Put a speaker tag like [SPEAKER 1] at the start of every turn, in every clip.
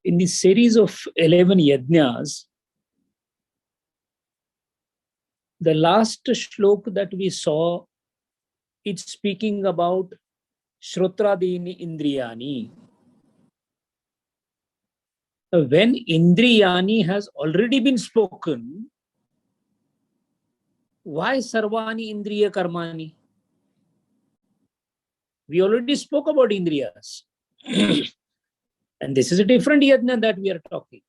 [SPEAKER 1] In the series of 11 yajnas, the last shlok that we saw, it's speaking about Shrotradini Indriyani. When Indriyani has already been spoken, why Sarvani Indriya Karmani? We already spoke about Indriyas. And this is a different yajna that we are talking.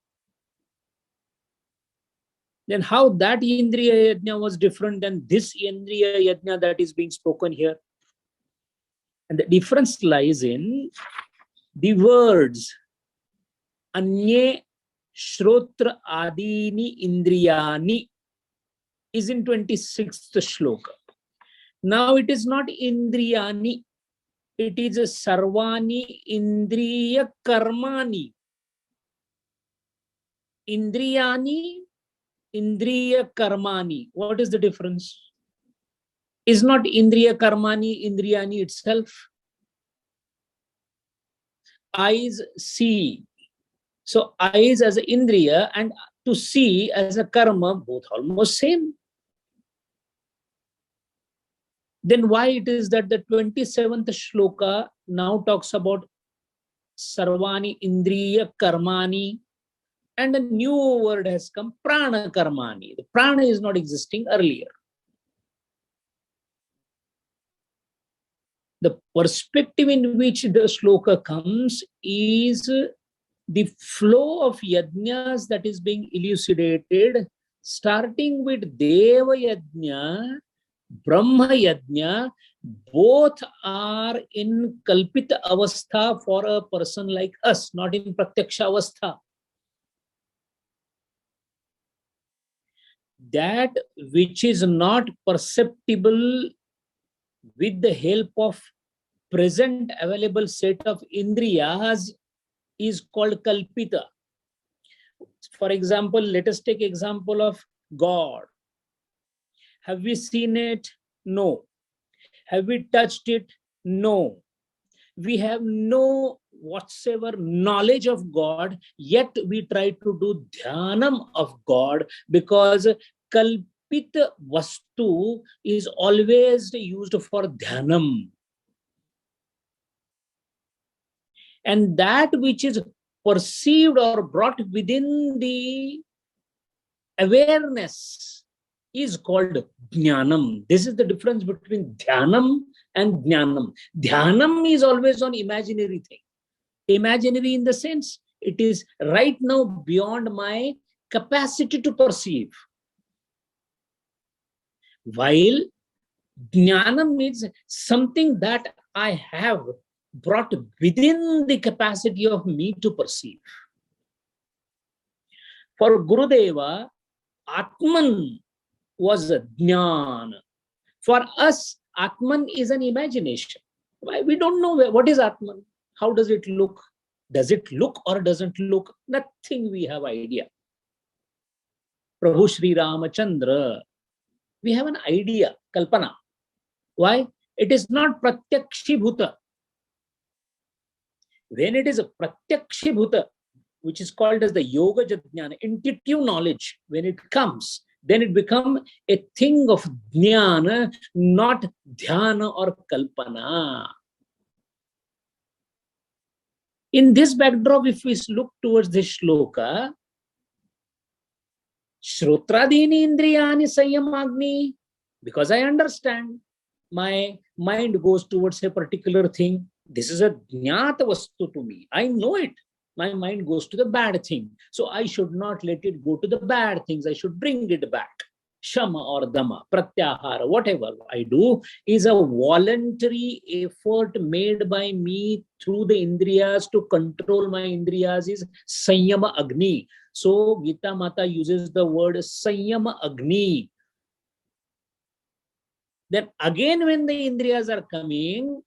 [SPEAKER 1] Then how that Indriya yajna was different than this Indriya yajna that is being spoken here? And the difference lies in the words Anye Shrotra Adini Indriyani is in 26th shloka. Now it is not Indriyani, it is a Sarvani Indriya Karmani. Indriyani, Indriya Karmani. What is the difference? Is not Indriya Karmani Indriyani itself? Eyes see. So eyes as an Indriya and to see as a karma, both almost same. Then why it is that the 27th shloka now talks about Sarvani Indriya Karmani, and a new word has come, Prana Karmani. The Prana is not existing earlier. The perspective in which the shloka comes is the flow of yajnas that is being elucidated, starting with Deva Yajna, Brahma Yajna. Both are in Kalpita Avastha for a person like us, not in Pratyaksha Avastha. That which is not perceptible with the help of present available set of Indriyas is called Kalpita. For example, let us take example of God. Have we seen it? No. Have we touched it? No. We have no whatsoever knowledge of God, yet we try to do dhyanam of God, because Kalpita Vastu is always used for dhyanam. And that which is perceived or brought within the awareness is called jnanam. This is the difference between dhyanam and jnanam. Dhyanam is always on imaginary thing. Imaginary in the sense, it is right now beyond my capacity to perceive. While jnanam means something that I have brought within the capacity of me to perceive. For Gurudeva, Atman was a jnana. For us, Atman is an imagination. Why? We don't know what is Atman. How does it look? Does it look or doesn't look? Nothing we have idea. Prabhu Sri Ramachandra, we have an idea, kalpana. Why? It is not pratyakshibhuta. When it is a pratyakshibhuta, which is called as the yoga jnana, intuitive knowledge, when it comes, then it becomes a thing of jnana, not dhyana or kalpana. In this backdrop, if we look towards this shloka, Shrotradini Indriyani Sanyamagni, because I understand, my mind goes towards a particular thing. This is a jnata vastu to me. I know it. My mind goes to the bad thing. So I should not let it go to the bad things. I should bring it back. Shama or Dama, Pratyahara, whatever I do is a voluntary effort made by me through the Indriyas to control my Indriyas is Sanyama Agni. So Gita Mata uses the word Sanyama Agni. Then again when the Indriyas are coming,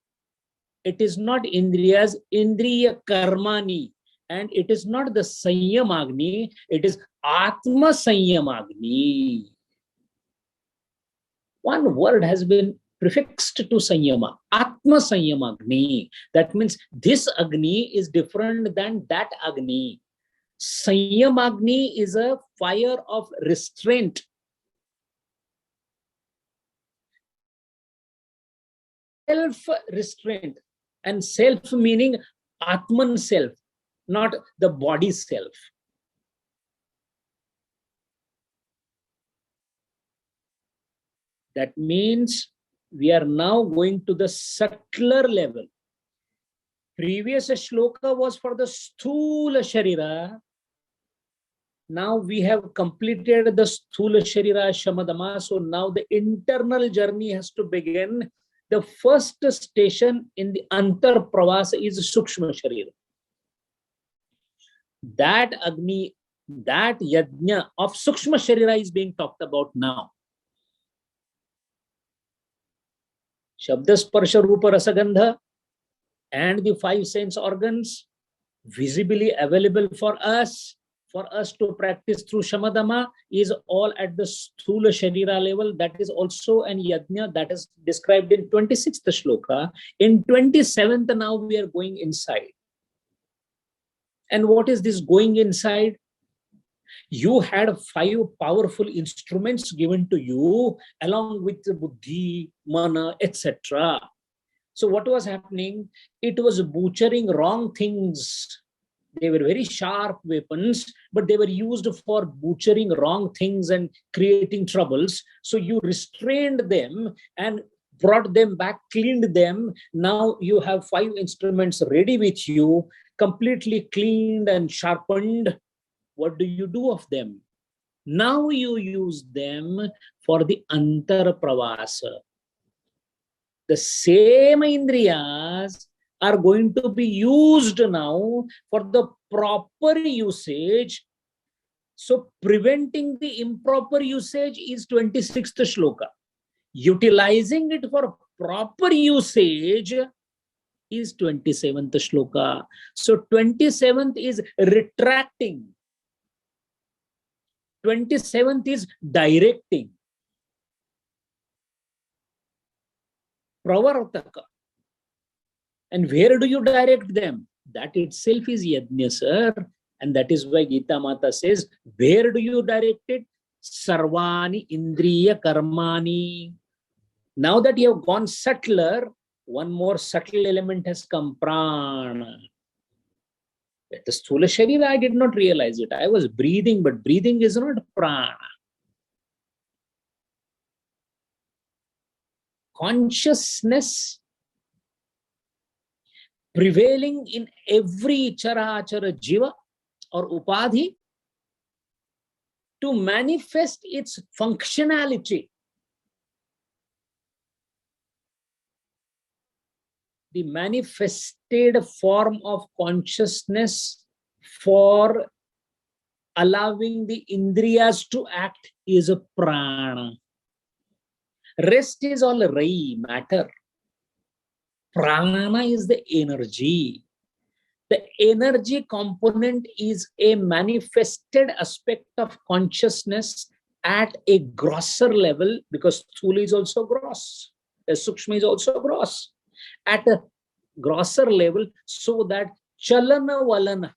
[SPEAKER 1] it is not Indriyas, Indriya Karmani. And it is not the Sanyamagni, it is Atma Sanyamagni. One word has been prefixed to Sanyama, Atma Sanyamagni. That means this Agni is different than that Agni. Sanyamagni is a fire of restraint. Self-restraint. And self meaning Atman self, not the body self. That means we are now going to the subtler level. Previous shloka was for the sthula sharira. Now we have completed the sthula sharira shamadama. So now the internal journey has to begin. The first station in the antar pravasa is sukshma sharira. That agni, that yajna of sukshma sharira is being talked about now. Shabda sparsha rupa rasagandha and the 5 sense organs visibly available for us to practice through shamadama is all at the sthula sharira level. That is also an yajna that is described in 26th shloka. In 27th, now we are going inside. And what is this going inside? You had 5 powerful instruments given to you along with the buddhi, mana, etc. So what was happening? It was butchering wrong things. They were very sharp weapons, but they were used for butchering wrong things and creating troubles. So you restrained them and brought them back, cleaned them. Now you have 5 instruments ready with you, completely cleaned and sharpened. What do you do of them? Now you use them for the antar pravasa. The same indriyas are going to be used now for the proper usage. So preventing the improper usage is 26th shloka. Utilizing it for proper usage is 27th shloka. So 27th is retracting. 27th is directing. Pravartaka. And where do you direct them? That itself is yajna, sir. And that is why Gita Mata says, where do you direct it? Sarvani Indriya Karmani. Now that you have gone subtler, one more subtle element has come, prana. The sthula sharira, I did not realize it. I was breathing, but breathing is not prana. Consciousness prevailing in every charachara jiva or upadhi to manifest its functionality. The manifested form of consciousness for allowing the indriyas to act is a prana. Rest is all rai, matter. Prana is the energy. The energy component is a manifested aspect of consciousness at a grosser level, because sthula is also gross. The sukshma is also gross. At a grosser level, so that chalana valana,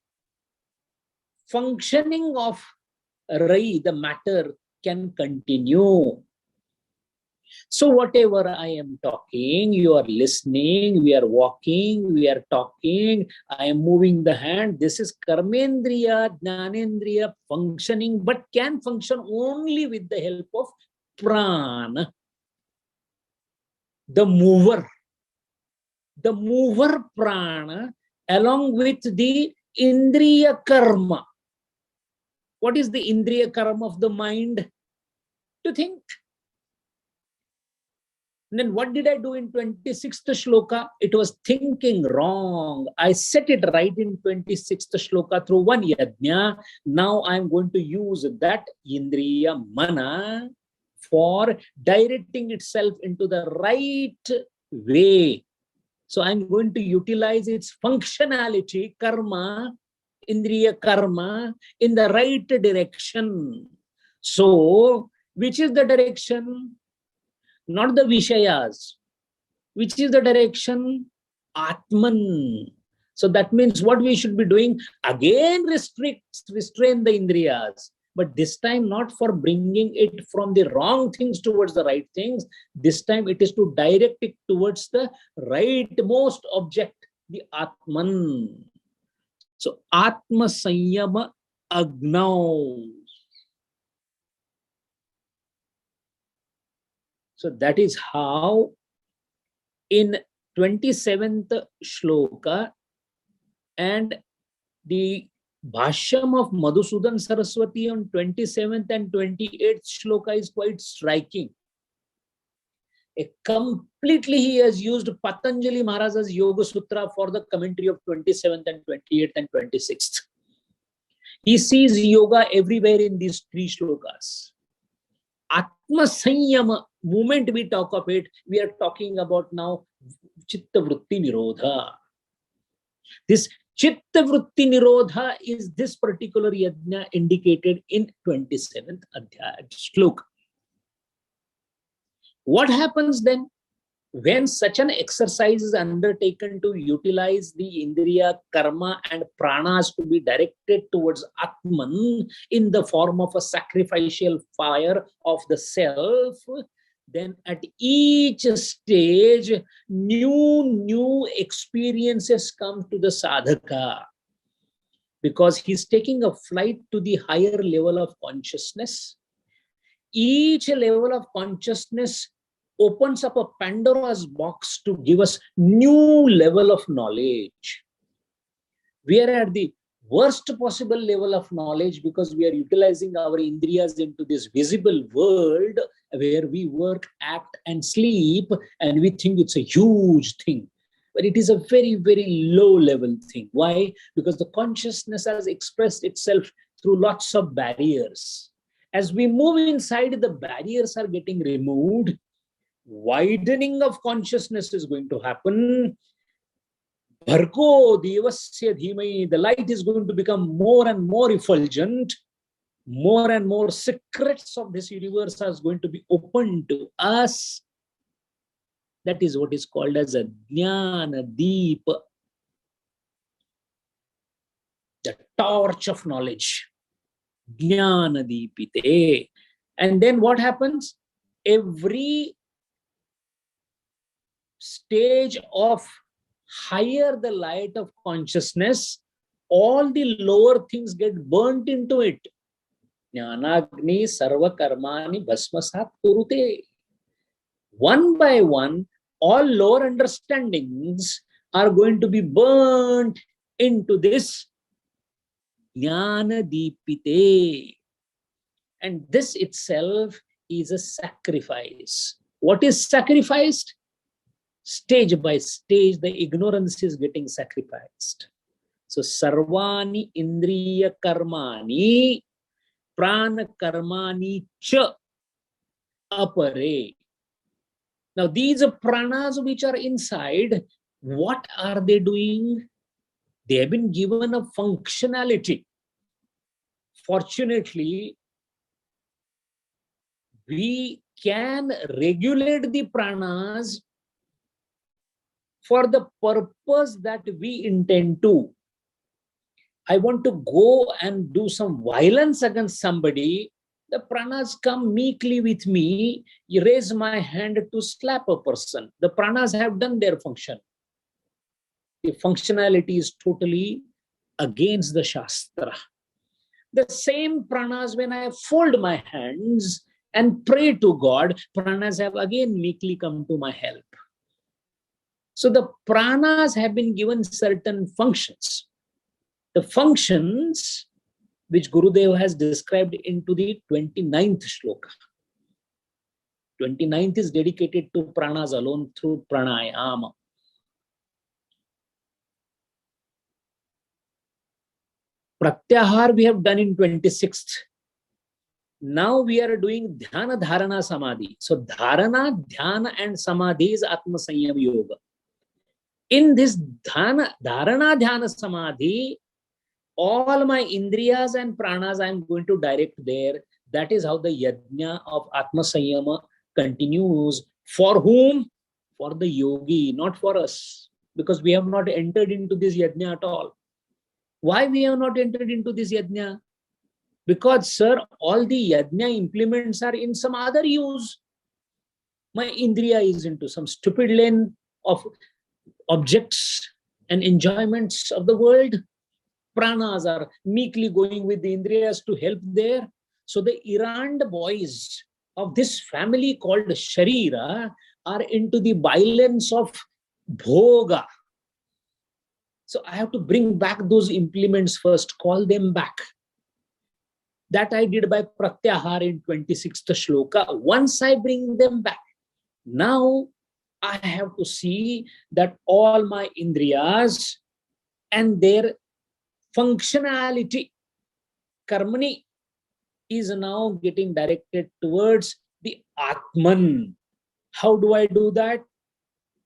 [SPEAKER 1] functioning of rai, the matter, can continue. So whatever I am talking, you are listening, we are walking, we are talking, I am moving the hand. This is karmendriya, jnanendriya functioning, but can function only with the help of prana, the mover. The mover prana along with the indriya karma. What is the indriya karma of the mind? To think. And then what did I do in 26th shloka? It was thinking wrong. I set it right in 26th shloka through one yajna. Now I am going to use that indriya mana for directing itself into the right way. So I'm going to utilize its functionality, karma, indriya karma, in the right direction. So, which is the direction? Not the Vishayas. Which is the direction? Atman. So that means what we should be doing? Again, restrain the indriyas. But this time not for bringing it from the wrong things towards the right things. This time it is to direct it towards the rightmost object, the Atman. So Atma Sanyama Agnav. So that is how in 27th shloka and the Bhashyam of Madhusudan Saraswati on 27th and 28th shloka is quite striking. Completely he has used Patanjali Maharaja's Yoga Sutra for the commentary of 27th and 28th and 26th. He sees yoga everywhere in these three shlokas. Atma Sanyama, moment we talk of it, we are talking about now Chitta Vritti Nirodha. This Chitta Vritti Nirodha is this particular yajna indicated in 27th adhyaya shloka. What happens then when such an exercise is undertaken to utilize the indriya, karma and pranas to be directed towards Atman in the form of a sacrificial fire of the self? Then at each stage, new experiences come to the sadhaka, because he's taking a flight to the higher level of consciousness. Each level of consciousness opens up a Pandora's box to give us new level of knowledge. We are at the worst possible level of knowledge because we are utilizing our indriyas into this visible world where we work, act and sleep, and we think it's a huge thing. But it is a very, very low level thing. Why? Because the consciousness has expressed itself through lots of barriers. As we move inside, the barriers are getting removed. Widening of consciousness is going to happen. Bhargo devasya dhimai, the light is going to become more and more effulgent. More and more secrets of this universe are going to be open to us. That is what is called as a Jnana Deepa, the torch of knowledge. Jnana Deepite. And then what happens? Every stage of higher the light of consciousness, all the lower things get burnt into it. Jnanagni sarva karmani bhasmasat kurute. One by one, all lower understandings are going to be burnt into this Jnana Deepite. And this itself is a sacrifice. What is sacrificed? Stage by stage, the ignorance is getting sacrificed. So, sarvani indriya karmani prana karmani cha apare. Now, these are pranas which are inside. What are they doing? They have been given a functionality. Fortunately, we can regulate the pranas for the purpose that we intend to. I want to go and do some violence against somebody. The pranas come meekly with me. You raise my hand to slap a person. The pranas have done their function. The functionality is totally against the Shastra. The same pranas, when I fold my hands and pray to God, pranas have again meekly come to my help. So the pranas have been given certain functions. The functions which Gurudev has described into the 29th shloka. 29th is dedicated to pranas alone through pranayama. Pratyahar we have done in 26th. Now we are doing dhyana, dharana, samadhi. So dharana, dhyana and samadhi is Atma Sanyam Yoga. In this dharana, dhyana, samadhi, all my indriyas and pranas I am going to direct there. That is how the yajna of Atma Sanyama continues. For whom? For the yogi, not for us. because we have not entered into this yajna at all. Why we have not entered into this yajna? Because, sir, all the yajna implements are in some other use. My Indriya is into some stupid lane of objects and enjoyments of the world. Pranas are meekly going with the Indriyas to help there. So the errand boys of this family called Sharira are into the violence of bhoga. So I have to bring back those implements first, call them back. That I did by Pratyahar in 26th Shloka. Once I bring them back, now I have to see that all my Indriyas and their functionality, karmani, is now getting directed towards the Atman. How do I do that?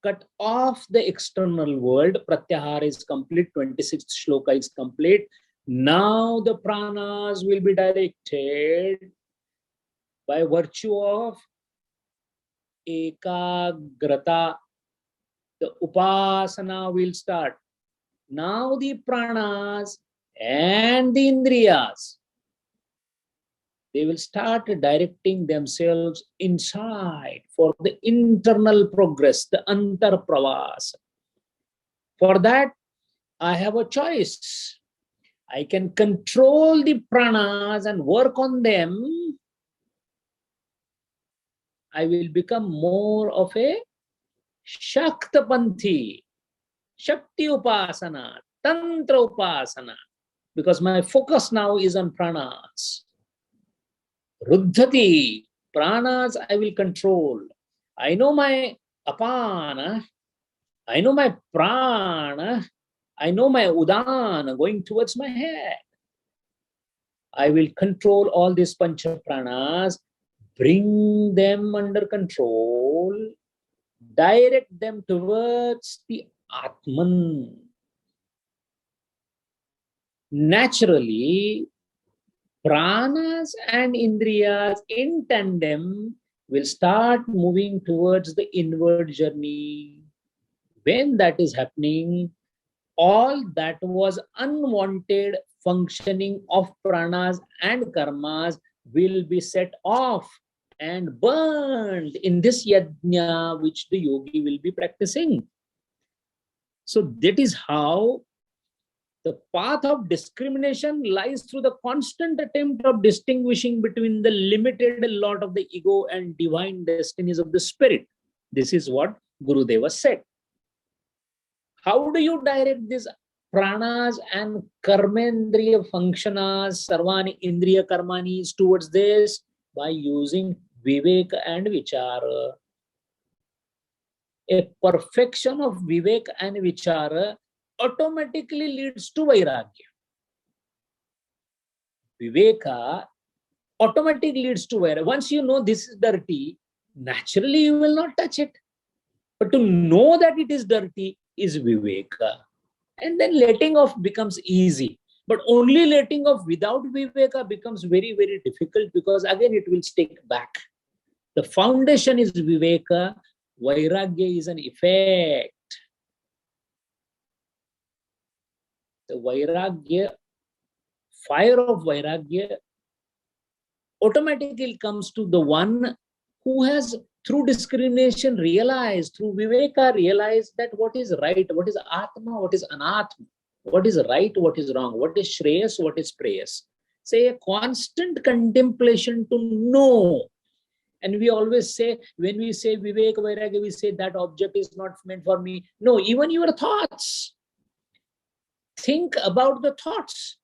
[SPEAKER 1] Cut off the external world. Pratyahar is complete, 26th shloka is complete. Now the pranas will be directed by virtue of ekagrata. The upasana will start. Now the pranas and the indriyas, they will start directing themselves inside for the internal progress, the antar pravas. For that, I have a choice. I can control the pranas and work on them. I will become more of a Shaktapanthi, Shakti Upasana, Tantra Upasana, because my focus now is on pranas. Ruddhati, pranas I will control. I know my apana, I know my prana, I know my udana going towards my head. I will control all these pancha pranas, bring them under control, direct them towards the Atman. Naturally, pranas and indriyas in tandem will start moving towards the inward journey. When that is happening, all that was unwanted functioning of pranas and karmas will be set off and burned in this yajna which the yogi will be practicing. So that is how the path of discrimination lies through the constant attempt of distinguishing between the limited lot of the ego and divine destinies of the spirit. This is what Gurudeva said. How do you direct these pranas and karmendriya functionas, sarvani indriya karmanis towards this? By using vivek and vichara. A perfection of vivek and vichara automatically leads to vairagya. Viveka automatically leads to vairagya. Once you know this is dirty, naturally you will not touch it. But to know that it is dirty is viveka. And then letting off becomes easy. But only letting off without viveka becomes very, very difficult, because again it will stick back. The foundation is viveka, vairagya is an effect. The vairagya, fire of vairagya automatically comes to the one who has through discrimination realized, through viveka realized that what is right, what is atma, what is anatma, what is right, what is wrong, what is shreyas, what is preyas. Say a constant contemplation to know. And we always say, when we say vivek, vairagya, we say that object is not meant for me. No, even your thoughts. Think about the thoughts.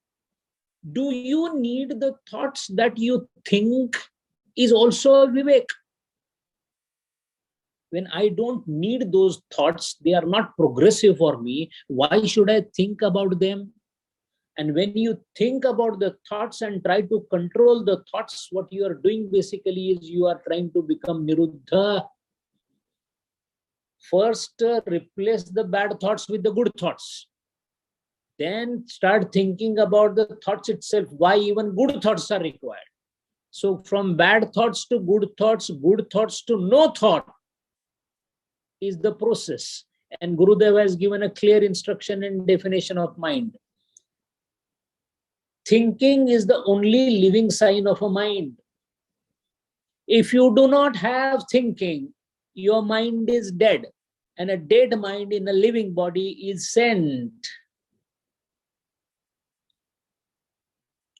[SPEAKER 1] Do you need the thoughts that you think is also a vivek? When I don't need those thoughts, they are not progressive for me. Why should I think about them? And when you think about the thoughts and try to control the thoughts, what you are doing basically is you are trying to become niruddha. First, replace the bad thoughts with the good thoughts. Then start thinking about the thoughts itself, why even good thoughts are required. So from bad thoughts to good thoughts to no thought is the process. And Gurudev has given a clear instruction and definition of mind. Thinking is the only living sign of a mind. If you do not have thinking, your mind is dead. And a dead mind in a living body is sent.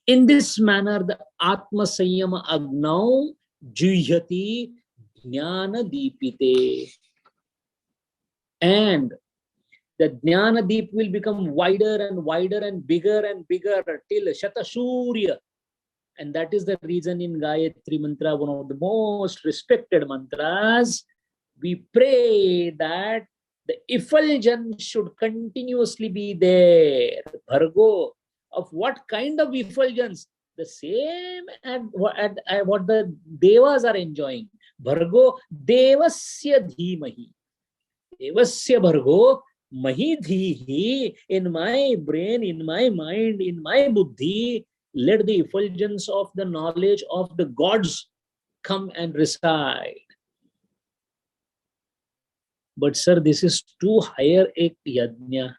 [SPEAKER 1] In this manner, the Atma Sanyama Agnau Juyati Jnana Deepite. And the Jnana Deep will become wider and wider and bigger till Shatasurya. And that is the reason in Gayatri Mantra, one of the most respected mantras, we pray that the effulgence should continuously be there. Bhargo. Of what kind of effulgence? The same at what the Devas are enjoying. Bhargo Devasya Dhimahi. Devasya Bhargo Mahi Dhihi. In my brain, in my mind, in my buddhi, let the effulgence of the knowledge of the gods come and reside. But sir, this is too higher a yajna.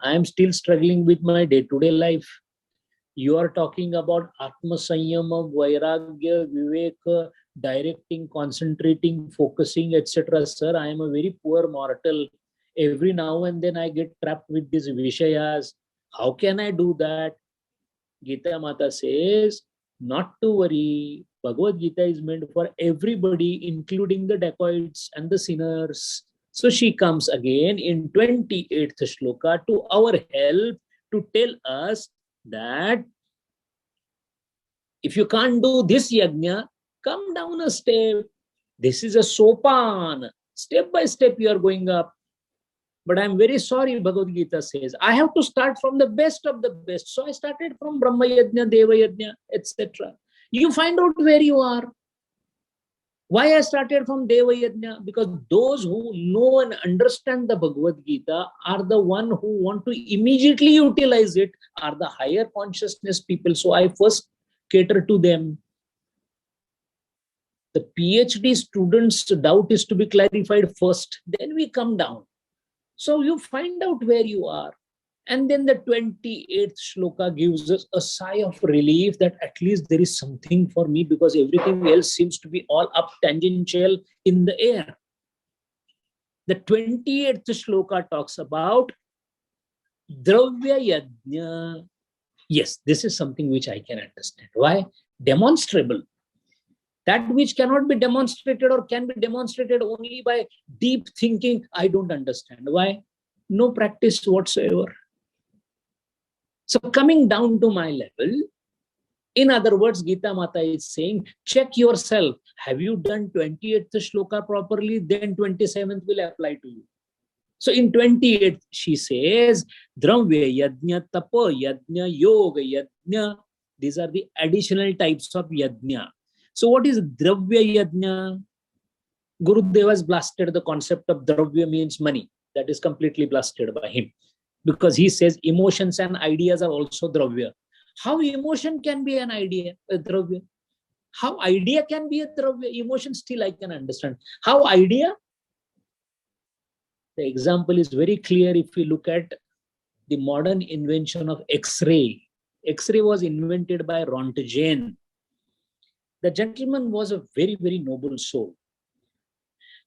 [SPEAKER 1] I am still struggling with my day-to-day life. You are talking about Atma Sanyama, Vairagya, Viveka, directing, concentrating, focusing, etc. Sir, I am a very poor mortal. Every now and then I get trapped with these Vishayas. How can I do that? Gita Mata says, not to worry. Bhagavad Gita is meant for everybody, including the dacoits and the sinners. So she comes again in 28th shloka to our help to tell us that if you can't do this yajna, come down a step. This is a sopan. Step by step you are going up. But I'm very sorry, Bhagavad Gita says, I have to start from the best of the best. So I started from Brahma Yajna, Deva Yajna, etc. You find out where you are. Why I started from Deva Yajna? Because those who know and understand the Bhagavad Gita are the one who want to immediately utilize it, are the higher consciousness people. So I first cater to them. The PhD students' doubt is to be clarified first. Then we come down. So you find out where you are. And then the 28th shloka gives us a sigh of relief that at least there is something for me, because everything else seems to be all up tangential in the air. The 28th shloka talks about Dravya Yajna. Yes, this is something which I can understand. Why? Demonstrable. That which cannot be demonstrated or can be demonstrated only by deep thinking, I don't understand. Why? No practice whatsoever. So coming down to my level, in other words, Gita Mata is saying, check yourself. Have you done 28th shloka properly? Then 27th will apply to you. So in 28th, she says, Dravya Yajna, Tapa Yajna, Yoga Yajna. These are the additional types of Yajna. So what is Dravya Yajna? Gurudev has blasted the concept of Dravya means money. That is completely blasted by him. Because he says emotions and ideas are also Dravya. How emotion can be an idea, a Dravya? How idea can be a Dravya? Emotion still I can understand. How idea? The example is very clear if we look at the modern invention of X-ray. X-ray was invented by Rontgen. The gentleman was a very, very noble soul.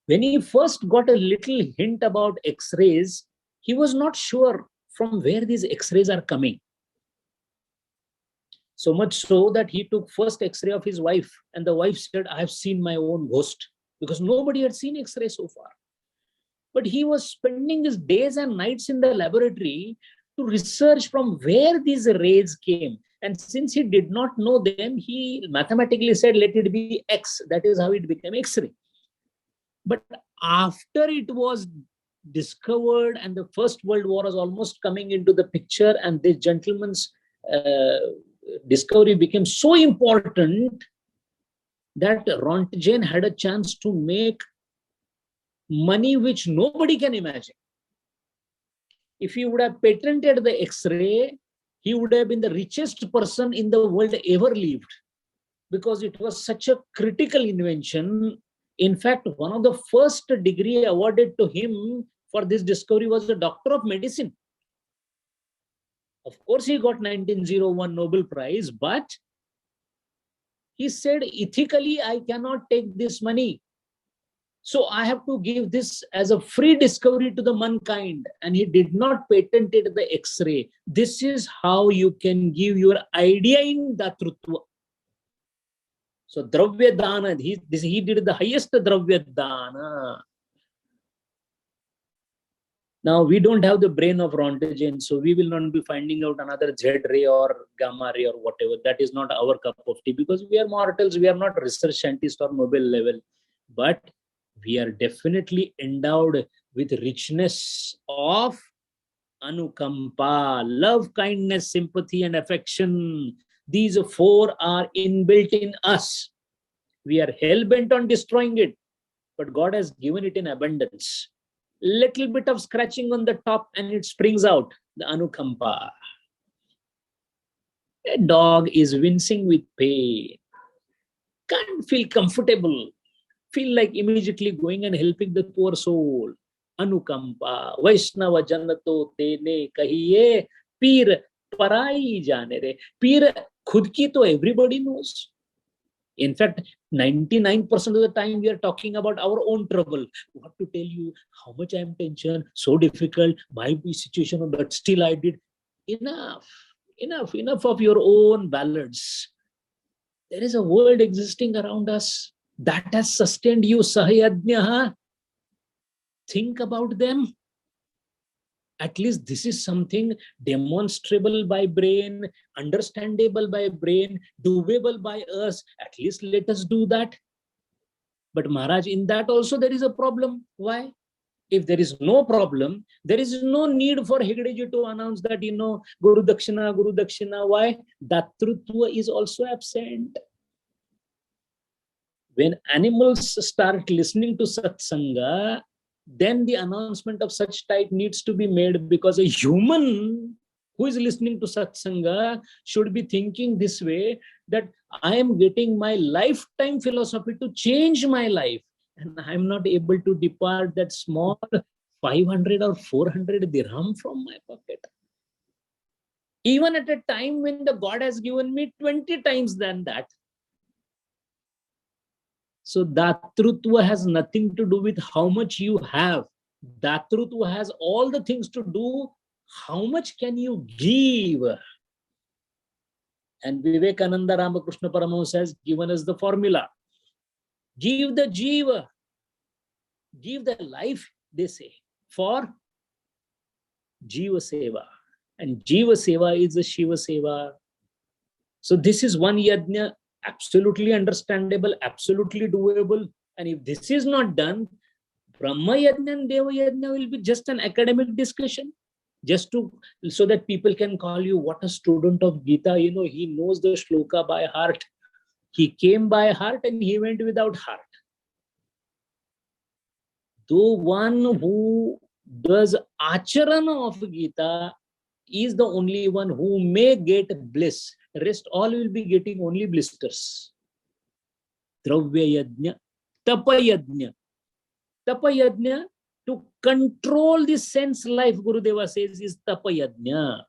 [SPEAKER 1] When he first got a little hint about X-rays, he was not sure from where these X-rays are coming. So much so that he took first X-ray of his wife, and the wife said, I have seen my own ghost, because nobody had seen X-ray so far. But he was spending his days and nights in the laboratory to research from where these rays came. And since he did not know them, he mathematically said, let it be X. That is how it became X-ray. But after it was discovered and the First World War was almost coming into the picture, and this gentleman's discovery became so important that Rontgen had a chance to make money which nobody can imagine. If he would have patented the X-ray, he would have been the richest person in the world ever lived, because it was such a critical invention. In fact, one of the first degree awarded to him for this discovery was a doctor of medicine. Of course, he got 1901 Nobel Prize, but he said, ethically, I cannot take this money. So I have to give this as a free discovery to the mankind. And he did not patented the X-ray. This is how you can give your idea in Datrutva. So Dravya Dana, he did the highest Dravya Dana. Now we don't have the brain of Rontgen, so we will not be finding out another Z ray or gamma ray or whatever. That is not our cup of tea, because we are mortals, we are not research scientists or Nobel level. But we are definitely endowed with richness of anukampa, love, kindness, sympathy, and affection. These four are inbuilt in us. We are hell-bent on destroying it, but God has given it in abundance. Little bit of scratching on the top and it springs out, the anukampa. A dog is wincing with pain, can't feel comfortable, feel like immediately going and helping the poor soul. Anukampa, Vaishnava Janato Tene Kahiye, Peer Parai Jane Re. Peer khud ki to everybody knows. In fact, 99% of the time we are talking about our own trouble. What to tell you, how much I am tension, so difficult, my situation, but still I did. Enough of your own ballads. There is a world existing around us that has sustained you, Sahayajnaha. Think about them. At least this is something demonstrable by brain, understandable by brain, doable by us. At least let us do that. But Maharaj, in that also there is a problem. Why? If there is no problem, there is no need for Hegdeji to announce that, Guru Dakshina, Guru Dakshina. Why? Datrutva is also absent. When animals start listening to Satsanga, then the announcement of such type needs to be made, because a human who is listening to Satsanga should be thinking this way, that I am getting my lifetime philosophy to change my life, and I am not able to depart that small 500 or 400 dirham from my pocket. Even at a time when the God has given me 20 times than that. So Datrutva has nothing to do with how much you have. Datrutva has all the things to do, how much can you give? And Vivekananda Ramakrishna Paramahamsa has given us the formula. Give the jiva, give the life, they say, for jiva seva. And jiva seva is the Shiva seva. So this is one yajna, absolutely understandable, absolutely doable. And if this is not done, Brahma Yajna and Deva Yajna will be just an academic discussion, so that people can call you, what a student of Gita, he knows the Shloka by heart. He came by heart and he went without heart. The one who does acharana of Gita is the only one who may get bliss. Rest all will be getting only blisters. Dravya Yajna, Tapa Yajna. Tapa Yajna, to control the sense life, Gurudeva says, is Tapa Yajna.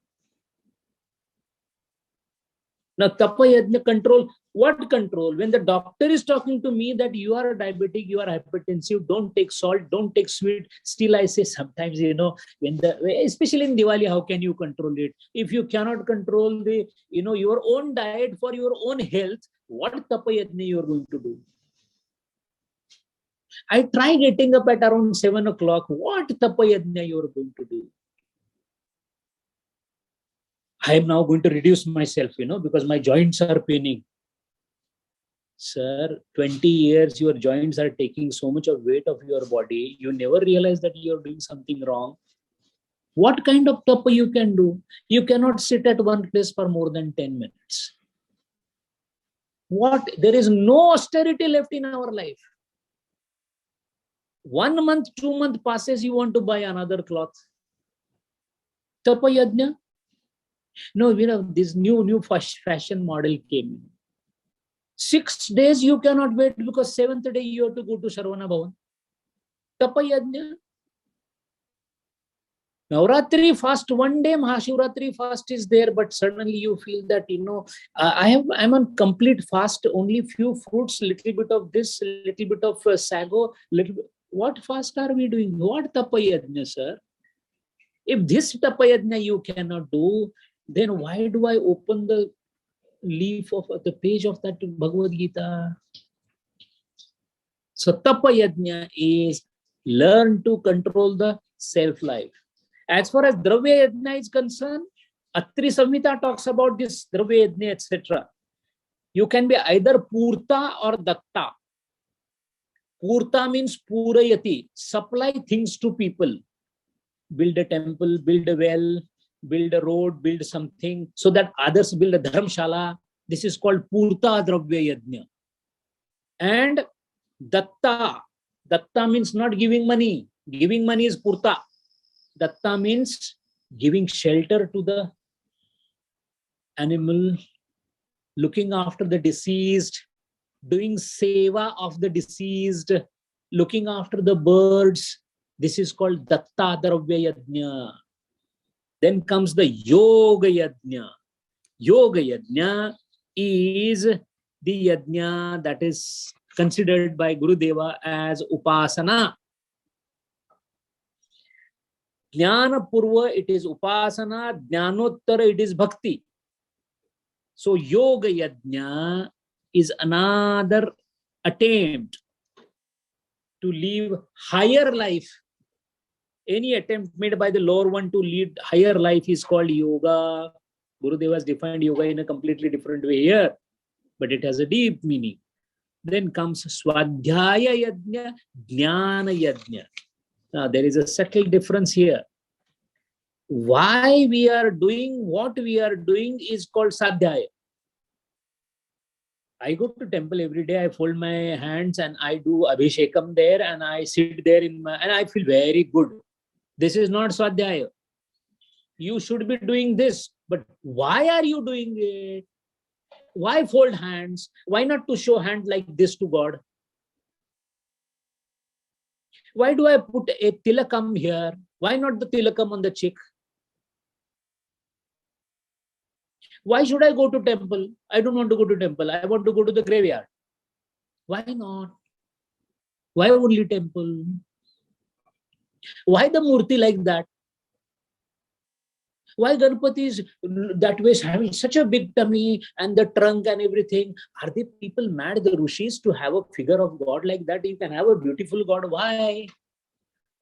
[SPEAKER 1] Now, Tapa Yajna control, what control? When the doctor is talking to me that you are a diabetic, you are hypertensive, don't take salt, don't take sweet. Still, I say sometimes, especially in Diwali, how can you control it? If you cannot control your own diet for your own health, what Tapa Yajna you are going to do? I try getting up at around 7 o'clock. What Tapa Yajna you are going to do? I am now going to reduce myself, because my joints are paining. Sir, 20 years your joints are taking so much of weight of your body. You never realize that you are doing something wrong. What kind of tapa you can do? You cannot sit at one place for more than 10 minutes. There is no austerity left in our life. 1 month, 2 months passes, you want to buy another cloth. Tapa Yajna? No, this new fashion model came in. 6 days you cannot wait, because 7th day you have to go to Sarvana Bhavan. Tapa Yajna? Navratri fast, one day Mahashivratri fast is there, but suddenly you feel that, I'm on complete fast, only few fruits, little bit of this, little bit of sago, little bit. What fast are we doing? What tapayajna, sir? If this tapayajna you cannot do, then why do I open the leaf of the page of that Bhagavad Gita? So tapayajna is learn to control the self-life. As far as Dravya Yajna is concerned, Atri Samhita talks about this Dravya Yajna, etc. You can be either Purta or Datta. Purta means Purayati, supply things to people. Build a temple, build a well, build a road, build something, so that others build a Dharmshala. This is called Purta Dravya Yajna. And Datta. Datta means not giving money. Giving money is Purta. Datta means giving shelter to the animal, looking after the deceased, doing seva of the deceased, looking after the birds. This is called Datta Dravya Yajna. Then comes the Yoga Yajna. Yoga Yajna is the yajna that is considered by Gurudeva as Upasana. Jnana Purva, it is Upasana. Jnanottara, it is Bhakti. So Yoga Yajna is another attempt to live higher life. Any attempt made by the lower one to lead higher life is called yoga. Gurudeva has defined yoga in a completely different way here, but it has a deep meaning. Then comes Swadhyaya Yajna, Jnana Yajna. Now, there is a subtle difference here. Why we are doing what we are doing is called Sadhyaya. I go to temple every day, I fold my hands and I do Abhishekam there and I sit there and I feel very good. This is not Swadhyaya. You should be doing this, but why are you doing it? Why fold hands? Why not to show hand like this to God? Why do I put a tilakam here? Why not the tilakam on the cheek? Why should I go to temple? I don't want to go to temple. I want to go to the graveyard. Why not? Why only temple? Why the murti like that? Why Ganpati is that way, having such a big tummy and the trunk and everything? Are the people mad, the rishis, to have a figure of God like that? You can have a beautiful God. Why?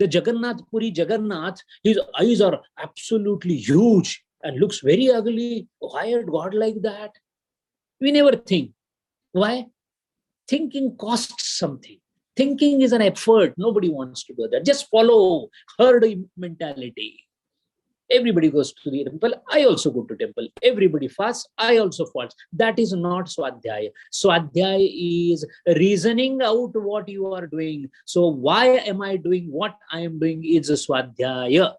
[SPEAKER 1] The Jagannath Puri Jagannath, his eyes are absolutely huge and looks very ugly. Why a God like that? We never think. Why? Thinking costs something. Thinking is an effort. Nobody wants to do that. Just follow herd mentality. Everybody goes to the temple. I also go to temple. Everybody fasts. I also fast. That is not Swadhyaya. Swadhyaya is reasoning out what you are doing. So why am I doing what I am doing is a Swadhyaya.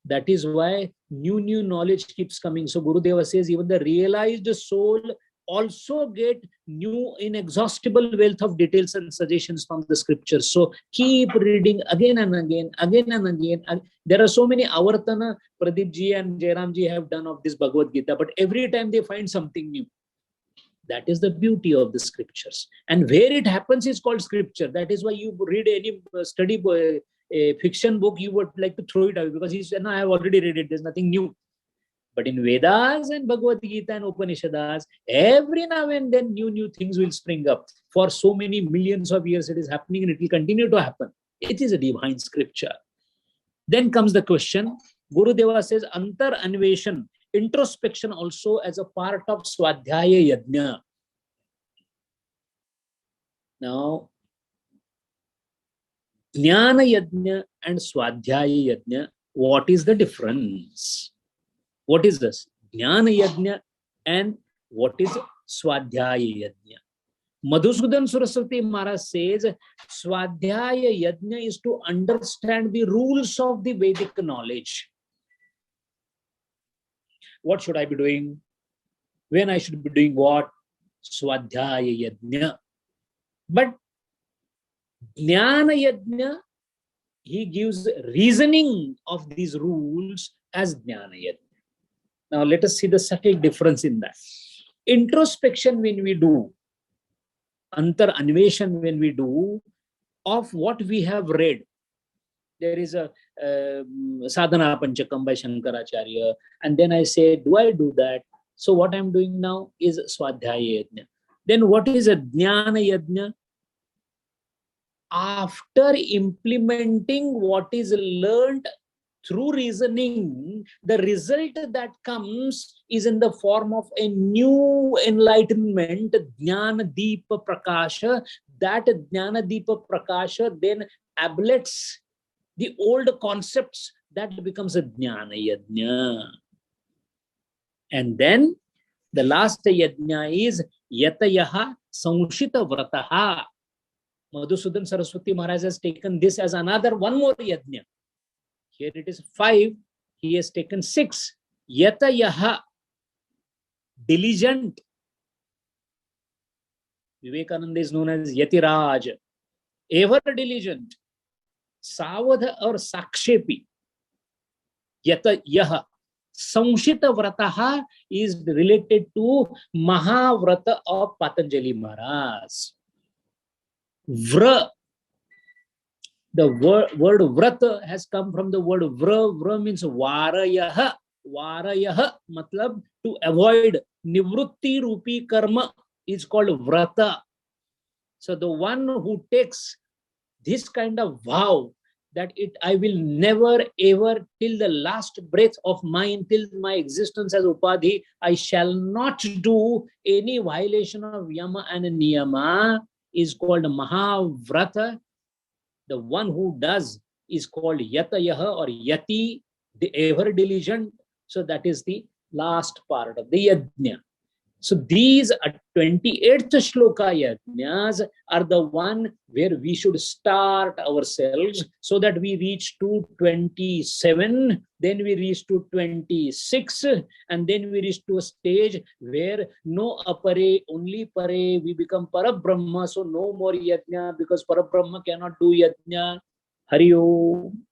[SPEAKER 1] That is why new knowledge keeps coming. So Gurudeva says even the realized soul also get new inexhaustible wealth of details and suggestions from the scriptures. So keep reading again and again. And there are so many avartana Pradeep ji and Jairam ji have done of this Bhagavad Gita, but every time they find something new. That is the beauty of the scriptures. And where it happens is called scripture. That is why you read any study a fiction book, you would like to throw it away because he said, no, I have already read it. There's nothing new. But in Vedas and Bhagavad Gita and Upanishads, every now and then new things will spring up. For so many millions of years it is happening and it will continue to happen. It is a divine scripture. Then comes the question. Gurudeva says, Antar Anveshan, introspection also as a part of Swadhyaya Yajna. Now, Jnana Yajna and Swadhyaya Yajna, what is the difference? What is this? Jnana Yajna and what is Swadhyaya Yajna? Madhusudan Saraswati Maharaj says, Swadhyaya Yajna is to understand the rules of the Vedic knowledge. What should I be doing? When I should be doing what? Swadhyaya Yajna. But Jnana Yajna he gives reasoning of these rules as Jnana Yajna. Now let us see the subtle difference in that. Introspection when we do, Antar Anveshan when we do, of what we have read. There is a Sadhana Panchakam by Shankaracharya, and then I say, do I do that? So what I'm doing now is Swadhyaya Yajna. Then what is a Jnana Yajna? After implementing what is learned through reasoning, the result that comes is in the form of a new enlightenment, Jnana Deepa Prakasha. That Jnana Deepa Prakasha then ablates the old concepts, that becomes a Jnana Yajna. And then the last Yajna is Yatayaha Sanshita Vrataha. Madhusudan Saraswati Maharaj has taken this as another one more Yajna. Here it is 5, he has taken 6. Yatayaha, diligent. Vivekananda is known as Yatiraj, ever diligent. Savadha or Sakshepi. Yatayaha. Sanshita Vrataha is related to Mahavrata of Patanjali Maharaj. Vra, the word vrata has come from the word vra. Vra means varayaha. Varayaha matlab to avoid. Nivrutti rupi karma is called vrata. So the one who takes this kind of vow that I will never ever till the last breath of mine, till my existence as upadhi, I shall not do any violation of yama and niyama, is called Mahavrata. The one who does is called Yatayaha or Yati, the ever diligent. So that is the last part of the Yajna. So these 28th Shloka Yajnas are the one where we should start ourselves, so that we reach to 27, then we reach to 26, and then we reach to a stage where no apare, only pare, we become Parabrahma, so no more Yajna, because Parabrahma cannot do Yajna. Hari Om.